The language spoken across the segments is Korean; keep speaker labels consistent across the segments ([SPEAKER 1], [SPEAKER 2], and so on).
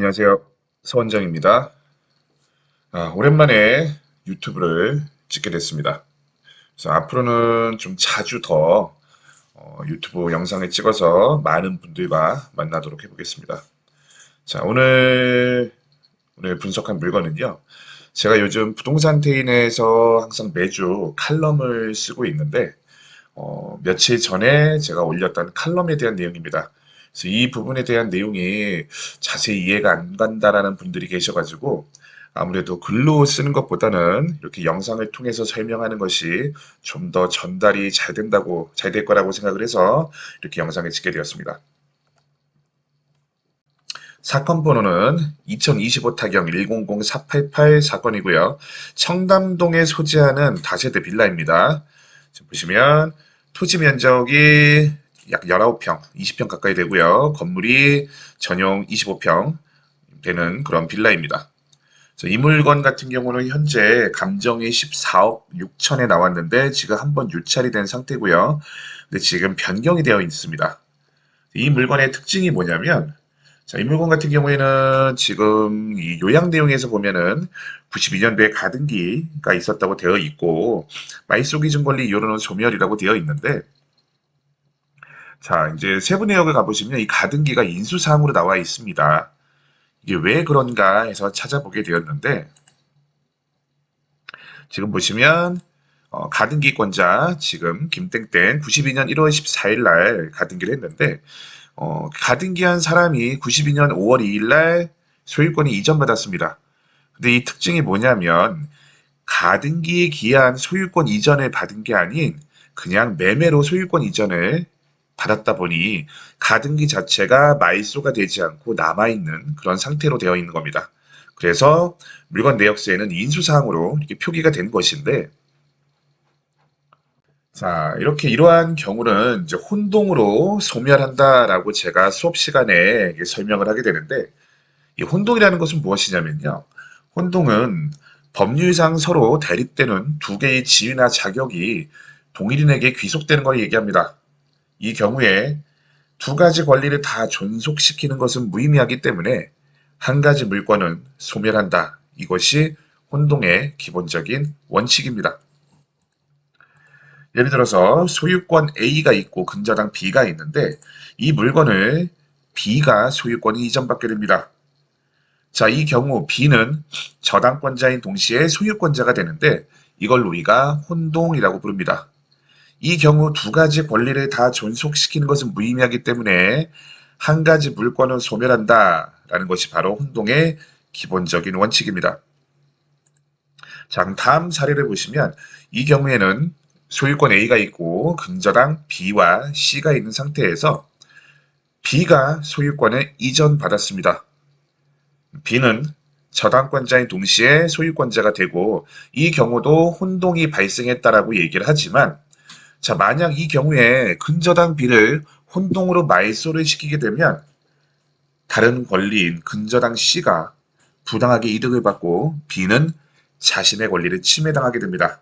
[SPEAKER 1] 안녕하세요. 서원정입니다. 오랜만에 유튜브를 찍게 됐습니다. 그래서 앞으로는 좀 자주 더 유튜브 영상을 찍어서 많은 분들과 만나도록 해보겠습니다. 자, 오늘 분석한 물건은요. 제가 요즘 부동산 테인에서 항상 매주 칼럼을 쓰고 있는데, 며칠 전에 제가 올렸던 칼럼에 대한 내용입니다. 그래서 이 부분에 대한 내용이 자세히 이해가 안 간다라는 분들이 계셔가지고 아무래도 글로 쓰는 것보다는 이렇게 영상을 통해서 설명하는 것이 좀 더 전달이 잘 될 거라고 생각을 해서 이렇게 영상을 찍게 되었습니다. 사건 번호는 2025 타경 100488 사건이고요. 청담동에 소재하는 다세대 빌라입니다. 지금 보시면 토지 면적이 약 19평, 20평 가까이 되고요. 건물이 전용 25평 되는 그런 빌라입니다. 이 물건 같은 경우는 현재 감정이 14억 6천에 나왔는데 지금 한번 유찰이 된 상태고요. 근데 지금 변경이 되어 있습니다. 이 물건의 특징이 뭐냐면 자, 이 물건 같은 경우에는 지금 이 요약 내용에서 보면은 92년도에 가등기가 있었다고 되어 있고 말소 기준 권리 이유로는 소멸이라고 되어 있는데 자, 이제 세부 내역을 가보시면 이 가등기가 인수사항으로 나와 있습니다. 이게 왜 그런가 해서 찾아보게 되었는데 지금 보시면 가등기권자 지금 김땡땡 92년 1월 14일 날 가등기를 했는데 가등기한 사람이 92년 5월 2일 날 소유권이 이전받았습니다. 근데 이 특징이 뭐냐면 가등기에 기한 소유권 이전을 받은 게 아닌 그냥 매매로 소유권 이전을 받았다 보니 가등기 자체가 말소가 되지 않고 남아있는 그런 상태로 되어 있는 겁니다. 그래서 물건 내역서에는 인수사항으로 이렇게 표기가 된 것인데 자, 이렇게 이러한 경우는 이제 혼동으로 소멸한다라고 제가 수업 시간에 설명을 하게 되는데 이 혼동이라는 것은 무엇이냐면요. 혼동은 법률상 서로 대립되는 두 개의 지위나 자격이 동일인에게 귀속되는 걸 얘기합니다. 이 경우에 두 가지 권리를 다 존속시키는 것은 무의미하기 때문에 한 가지 물권은 소멸한다. 이것이 혼동의 기본적인 원칙입니다. 예를 들어서 소유권 A가 있고 근저당 B가 있는데 이 물건을 B가 소유권이 이전받게 됩니다. 자, 이 경우 B는 저당권자인 동시에 소유권자가 되는데 이걸 우리가 혼동이라고 부릅니다. 이 경우 두 가지 권리를 다 존속시키는 것은 무의미하기 때문에 한 가지 물권은 소멸한다라는 것이 바로 혼동의 기본적인 원칙입니다. 자, 그럼 다음 사례를 보시면 이 경우에는 소유권 A가 있고 근저당 B와 C가 있는 상태에서 B가 소유권을 이전받았습니다. B는 저당권자인 동시에 소유권자가 되고 이 경우도 혼동이 발생했다라고 얘기를 하지만 자, 만약 이 경우에 근저당 B를 혼동으로 말소를 시키게 되면 다른 권리인 근저당 C가 부당하게 이득을 받고 B는 자신의 권리를 침해당하게 됩니다.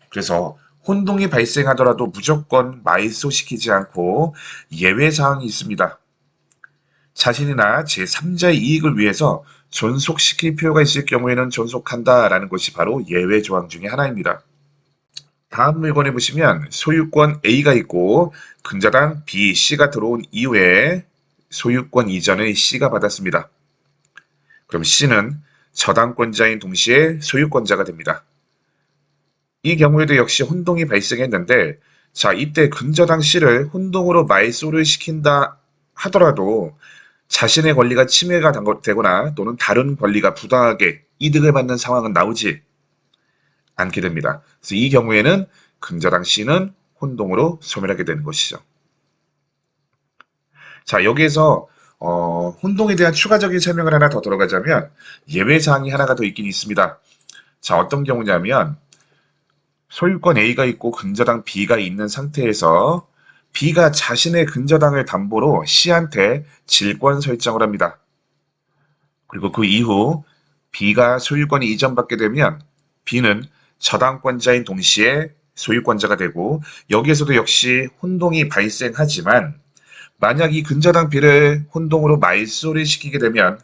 [SPEAKER 1] 그래서 혼동이 발생하더라도 무조건 말소시키지 않고 예외사항이 있습니다. 자신이나 제3자의 이익을 위해서 존속시킬 필요가 있을 경우에는 존속한다라는 것이 바로 예외 조항 중에 하나입니다. 다음 물건에 보시면 소유권 A가 있고 근저당 B, C가 들어온 이후에 소유권 이전을 C가 받았습니다. 그럼 C는 저당권자인 동시에 소유권자가 됩니다. 이 경우에도 역시 혼동이 발생했는데 자, 이때 근저당 C를 혼동으로 말소를 시킨다 하더라도 자신의 권리가 침해가 되거나 또는 다른 권리가 부당하게 이득을 받는 상황은 나오지 않게 됩니다. 그래서 이 경우에는 근저당 C는 혼동으로 소멸하게 되는 것이죠. 자, 여기에서 혼동에 대한 추가적인 설명을 하나 더 들어가자면 예외사항이 하나가 더 있긴 있습니다. 자, 어떤 경우냐면 소유권 A가 있고 근저당 B가 있는 상태에서 B가 자신의 근저당을 담보로 C한테 질권 설정을 합니다. 그리고 그 이후 B가 소유권이 이전받게 되면 B는 저당권자인 동시에 소유권자가 되고 여기에서도 역시 혼동이 발생하지만 만약 이 근저당 B를 혼동으로 말소를 시키게 되면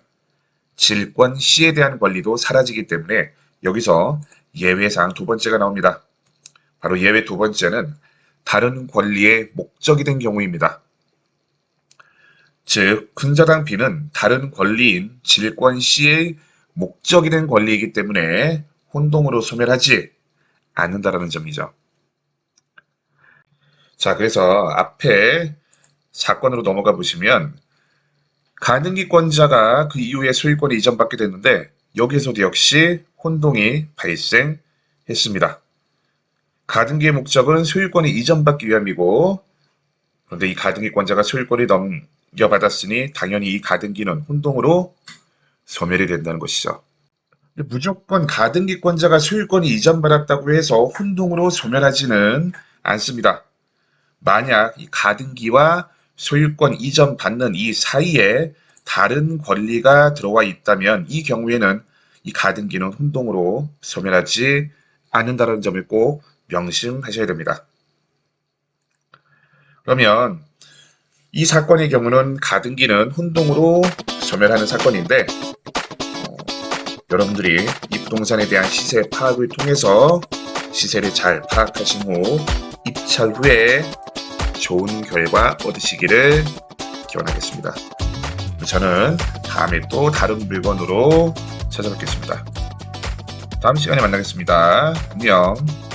[SPEAKER 1] 질권 C에 대한 권리도 사라지기 때문에 여기서 예외사항 두 번째가 나옵니다. 바로 예외 두 번째는 다른 권리의 목적이 된 경우입니다. 즉, 근저당 B는 다른 권리인 질권 C의 목적이 된 권리이기 때문에 혼동으로 소멸하지 않는다라는 점이죠. 자, 그래서 앞에 사건으로 넘어가 보시면 가등기권자가 그 이후에 소유권을 이전받게 됐는데 여기에서도 역시 혼동이 발생했습니다. 가등기의 목적은 소유권을 이전받기 위함이고 그런데 이 가등기권자가 소유권을 넘겨받았으니 당연히 이 가등기는 혼동으로 소멸이 된다는 것이죠. 무조건 가등기권자가 소유권을 이전받았다고 해서 혼동으로 소멸하지는 않습니다. 만약 이 가등기와 소유권 이전 받는 이 사이에 다른 권리가 들어와 있다면 이 경우에는 이 가등기는 혼동으로 소멸하지 않는다는 점을 꼭 명심하셔야 됩니다. 그러면 이 사건의 경우는 가등기는 혼동으로 소멸하는 사건인데 여러분들이 이 부동산에 대한 시세 파악을 통해서 시세를 잘 파악하신 후 입찰 후에 좋은 결과 얻으시기를 기원하겠습니다. 저는 다음에 또 다른 물건으로 찾아뵙겠습니다. 다음 시간에 만나겠습니다. 안녕.